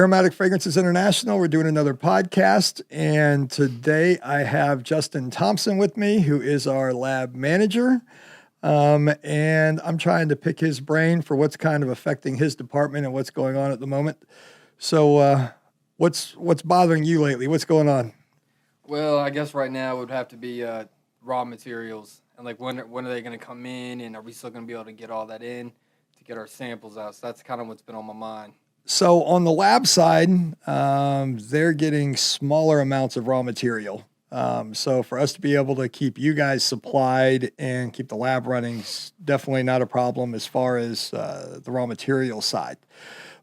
Aromatic Fragrances International. We're doing another podcast, and today I have Justin Thompson with me, who is our lab manager. And I'm trying to pick his brain for what's kind of affecting his department and what's going on at the moment. So, what's bothering you lately? What's going on? Well, I guess right now it would have to be raw materials, and like when are they going to come in, and are we still going to be able to get all that in to get our samples out? So that's kind of what's been on my mind. So on the lab side, they're getting smaller amounts of raw material. So for us to be able to keep you guys supplied and keep the lab running is definitely not a problem as far as the raw material side.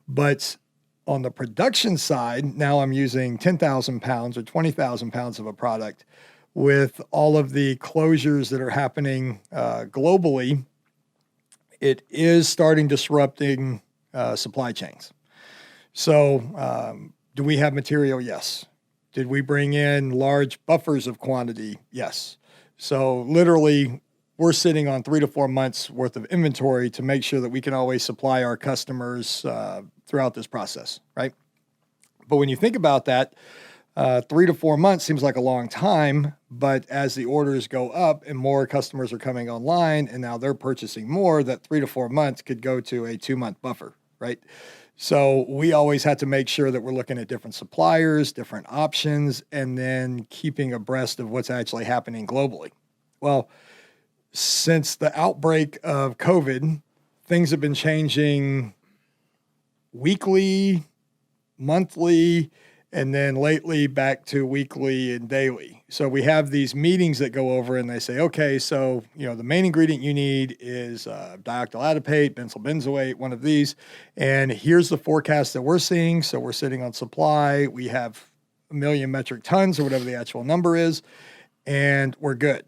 But on the production side, now I'm using 10,000 pounds or 20,000 pounds of a product. With all of the closures that are happening globally, it is starting disrupting supply chains. So, do we have material? Yes. Did we bring in large buffers of quantity? Yes. So literally, we're sitting on 3 to 4 months worth of inventory to make sure that we can always supply our customers throughout this process, right? But when you think about that, 3 to 4 months seems like a long time, but as the orders go up and more customers are coming online and now they're purchasing more, that 3 to 4 months could go to a 2-month buffer, right? So we always had to make sure that we're looking at different suppliers, different options, and then keeping abreast of what's actually happening globally. Well, since the outbreak of COVID, things have been changing weekly, monthly, and then lately back to weekly and daily. So we have these meetings that go over and they say, okay, so, the main ingredient you need is dialkyl adipate, benzyl benzoate, one of these. And here's the forecast that we're seeing. So we're sitting on supply. We have 1 million metric tons or whatever the actual number is, and we're good.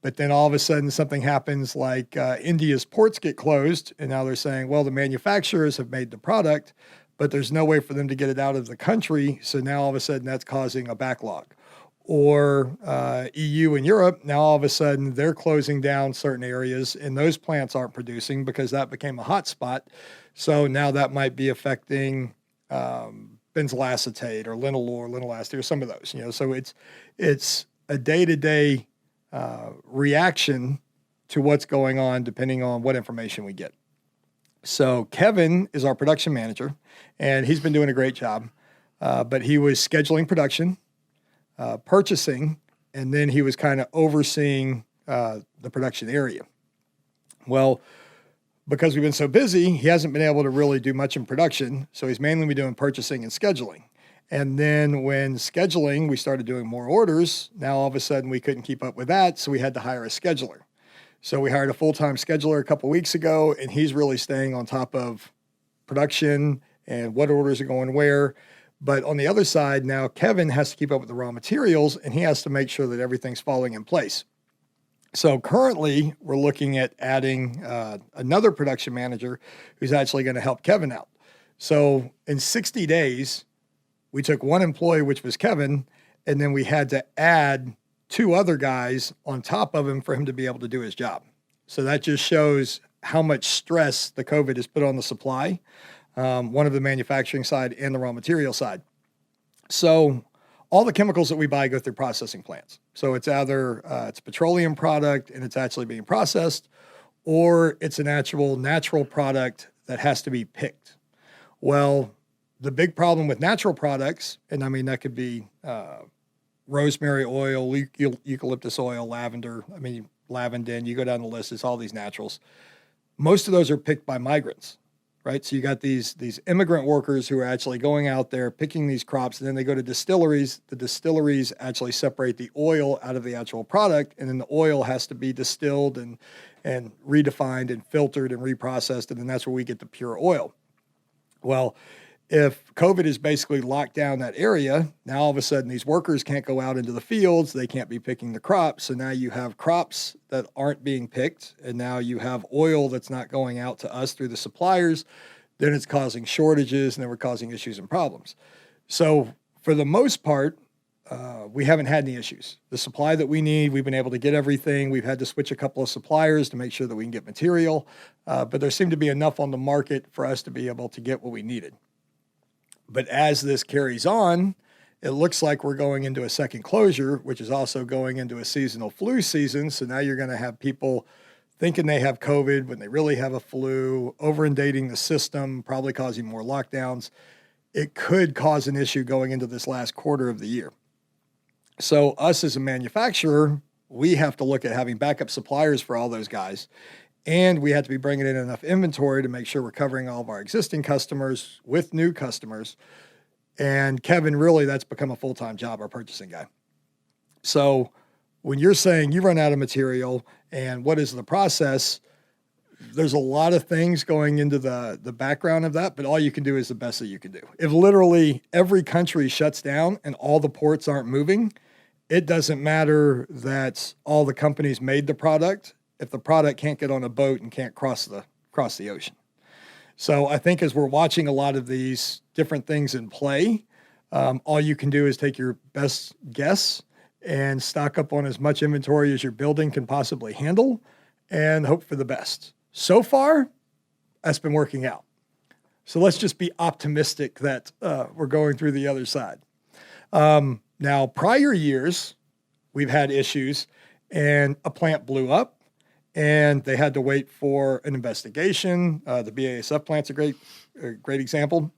But then all of a sudden something happens like India's ports get closed. And now they're saying, well, the manufacturers have made the product, but there's no way for them to get it out of the country. So now all of a sudden that's causing a backlog. Or EU and Europe, now all of a sudden they're closing down certain areas and those plants aren't producing because that became a hot spot. So now that might be affecting benzyl acetate or linalool acetate or some of those. So it's a day-to-day reaction to what's going on depending on what information we get. So Kevin is our production manager, and he's been doing a great job. But he was scheduling production, purchasing, and then he was kind of overseeing the production area. Well, because we've been so busy, he hasn't been able to really do much in production. So he's mainly been doing purchasing and scheduling. And then when scheduling, we started doing more orders. Now all of a sudden we couldn't keep up with that, so we had to hire a scheduler. So we hired a full-time scheduler a couple of weeks ago, and he's really staying on top of production and what orders are going where. But on the other side, now Kevin has to keep up with the raw materials, and he has to make sure that everything's falling in place. So currently, we're looking at adding another production manager who's actually going to help Kevin out. So in 60 days, we took one employee, which was Kevin, and then we had to add 2 other guys on top of him for him to be able to do his job. So that just shows how much stress the COVID has put on the supply, one of the manufacturing side and the raw material side. So all the chemicals that we buy go through processing plants. So it's either it's a petroleum product and it's actually being processed, or it's an actual natural product that has to be picked. Well, the big problem with natural products, and I mean that could be rosemary oil, eucalyptus oil, lavender, lavandin, you go down the list, it's all these naturals. Most of those are picked by migrants, right? So you got these immigrant workers who are actually going out there picking these crops, and then they go to distilleries. The distilleries actually separate the oil out of the actual product, and then the oil has to be distilled and redefined and filtered and reprocessed, and then that's where we get the pure oil. Well, if COVID has basically locked down that area, now all of a sudden these workers can't go out into the fields, they can't be picking the crops. So now you have crops that aren't being picked, and now you have oil that's not going out to us through the suppliers. Then it's causing shortages, and then we're causing issues and problems. So for the most part, we haven't had any issues. The supply that we need, we've been able to get everything. We've had to switch a couple of suppliers to make sure that we can get material, but there seemed to be enough on the market for us to be able to get what we needed. But as this carries on, it looks like we're going into a second closure, which is also going into a seasonal flu season. So now you're going to have people thinking they have COVID when they really have a flu, over-inundating the system, probably causing more lockdowns. It could cause an issue going into this last quarter of the year. So us as a manufacturer, we have to look at having backup suppliers for all those guys. And we have to be bringing in enough inventory to make sure we're covering all of our existing customers with new customers. And Kevin, really, that's become a full-time job, our purchasing guy. So when you're saying you run out of material and what is the process, there's a lot of things going into the background of that, but all you can do is the best that you can do. If literally every country shuts down and all the ports aren't moving, it doesn't matter that all the companies made the product if the product can't get on a boat and can't cross the ocean. So I think as we're watching a lot of these different things in play, all you can do is take your best guess and stock up on as much inventory as your building can possibly handle and hope for the best. So far, that's been working out. So let's just be optimistic that we're going through the other side. Now, prior years, we've had issues and a plant blew up and they had to wait for an investigation. The BASF plant's a great example.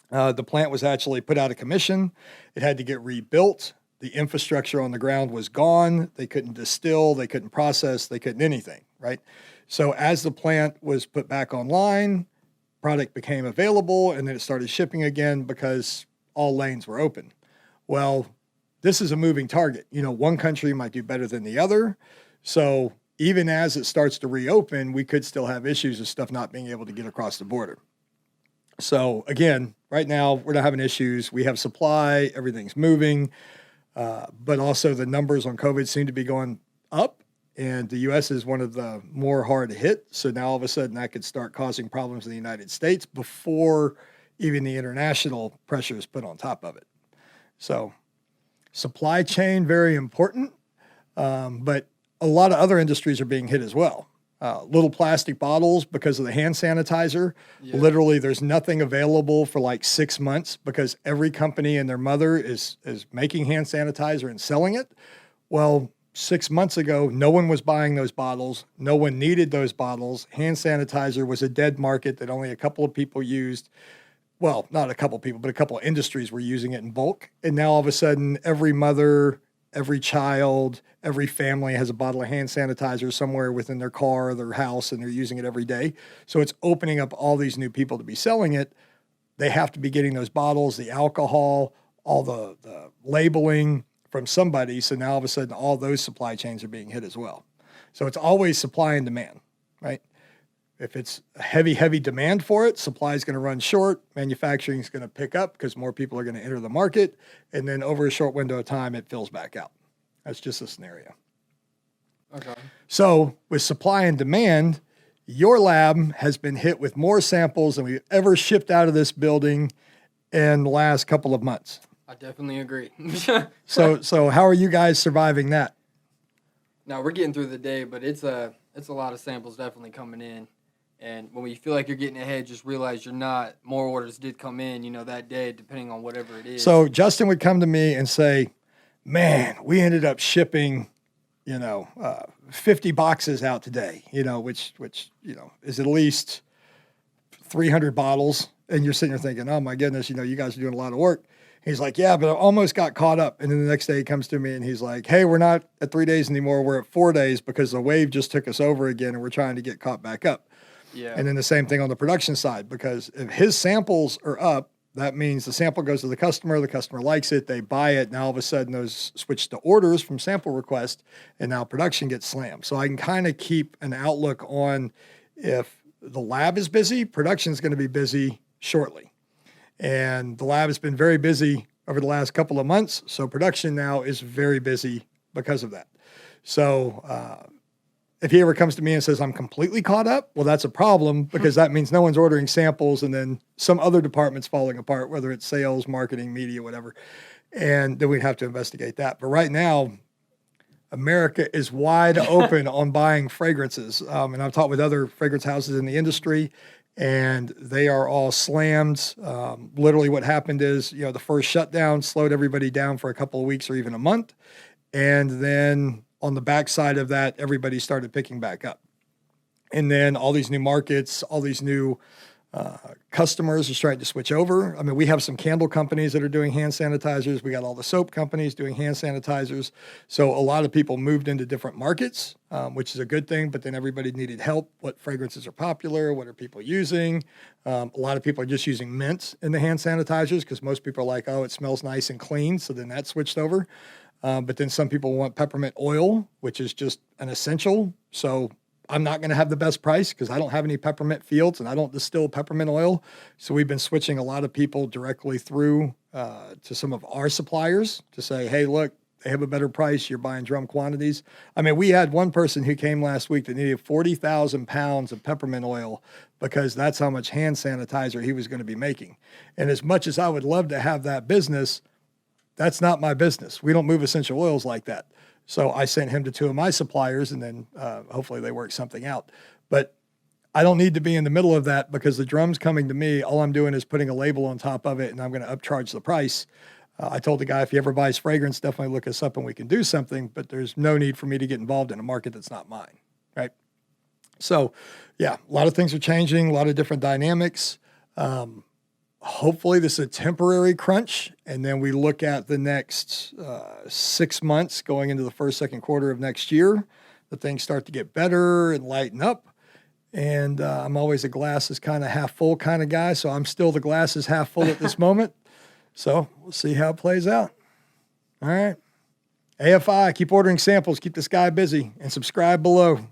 The plant was actually put out of commission. It had to get rebuilt. The infrastructure on the ground was gone. They couldn't distill, they couldn't process, they couldn't anything, right? So as the plant was put back online, product became available, and then it started shipping again because all lanes were open. Well, this is a moving target. You know, one country might do better than the other. So even as it starts to reopen, we could still have issues of stuff not being able to get across the border. So again, right now, we're not having issues. We have supply, everything's moving, but also the numbers on COVID seem to be going up, and the U.S. is one of the more hard hit. So now all of a sudden that could start causing problems in the United States before even the international pressure is put on top of it. So supply chain, very important, but a lot of other industries are being hit as well. Little plastic bottles because of the hand sanitizer. Yeah. Literally, there's nothing available for like 6 months because every company and their mother is making hand sanitizer and selling it. Well, 6 months ago, no one was buying those bottles. No one needed those bottles. Hand sanitizer was a dead market that only a couple of people used. Well, not a couple of people, but a couple of industries were using it in bulk. And now all of a sudden, every mother, every child, every family has a bottle of hand sanitizer somewhere within their car or their house, and they're using it every day. So it's opening up all these new people to be selling it. They have to be getting those bottles, the alcohol, all the labeling from somebody. So now all of a sudden, all those supply chains are being hit as well. So it's always supply and demand, right? If it's a heavy demand for it, supply is going to run short. Manufacturing is going to pick up because more people are going to enter the market. And then over a short window of time, it fills back out. That's just a scenario. Okay. So with supply and demand, your lab has been hit with more samples than we've ever shipped out of this building in the last couple of months. I definitely agree. So how are you guys surviving that? No, we're getting through the day, but it's a lot of samples definitely coming in. And when you feel like you're getting ahead, just realize you're not. More orders did come in, that day, depending on whatever it is. So Justin would come to me and say, man, we ended up shipping, 50 boxes out today, which is at least 300 bottles. And you're sitting there thinking, oh my goodness, you guys are doing a lot of work. He's like, yeah, but I almost got caught up. And then the next day he comes to me and he's like, hey, we're not at 3 days anymore. We're at 4 days because the wave just took us over again and we're trying to get caught back up. Yeah. And then the same thing on the production side, because if his samples are up, that means the sample goes to the customer likes it, they buy it. Now all of a sudden those switch to orders from sample request and now production gets slammed. So I can kind of keep an outlook on if the lab is busy, production is going to be busy shortly. And the lab has been very busy over the last couple of months. So production now is very busy because of that. So if he ever comes to me and says, I'm completely caught up, well, that's a problem because that means no one's ordering samples and then some other department's falling apart, whether it's sales, marketing, media, whatever. And then we'd have to investigate that. But right now, America is wide open on buying fragrances. And I've talked with other fragrance houses in the industry, and they are all slammed. Literally, what happened is, the first shutdown slowed everybody down for a couple of weeks or even a month. And then on the backside of that, everybody started picking back up. And then all these new markets, all these new customers are starting to switch over. I mean, we have some candle companies that are doing hand sanitizers. We got all the soap companies doing hand sanitizers. So a lot of people moved into different markets, which is a good thing. But then everybody needed help. What fragrances are popular? What are people using? A lot of people are just using mint in the hand sanitizers because most people are like, oh, it smells nice and clean. So then that switched over. But then some people want peppermint oil, which is just an essential. So I'm not going to have the best price because I don't have any peppermint fields and I don't distill peppermint oil. So we've been switching a lot of people directly through to some of our suppliers to say, hey, look, they have a better price. You're buying drum quantities. I mean, we had one person who came last week that needed 40,000 pounds of peppermint oil because that's how much hand sanitizer he was going to be making. And as much as I would love to have that business, that's not my business. We don't move essential oils like that. So I sent him to two of my suppliers, and then hopefully they work something out. But I don't need to be in the middle of that because the drum's coming to me. All I'm doing is putting a label on top of it, and I'm going to upcharge the price. I told the guy, if he ever buys fragrance, definitely look us up and we can do something. But there's no need for me to get involved in a market that's not mine, right? So, yeah, a lot of things are changing, a lot of different dynamics. Hopefully this is a temporary crunch, and then we look at the next 6 months going into the first, second quarter of next year. The things start to get better and lighten up, and I'm always a glass is kind of half full kind of guy, so I'm still the glass is half full at this moment. So we'll see how it plays out. All right. AFI, keep ordering samples, keep this guy busy, and subscribe below.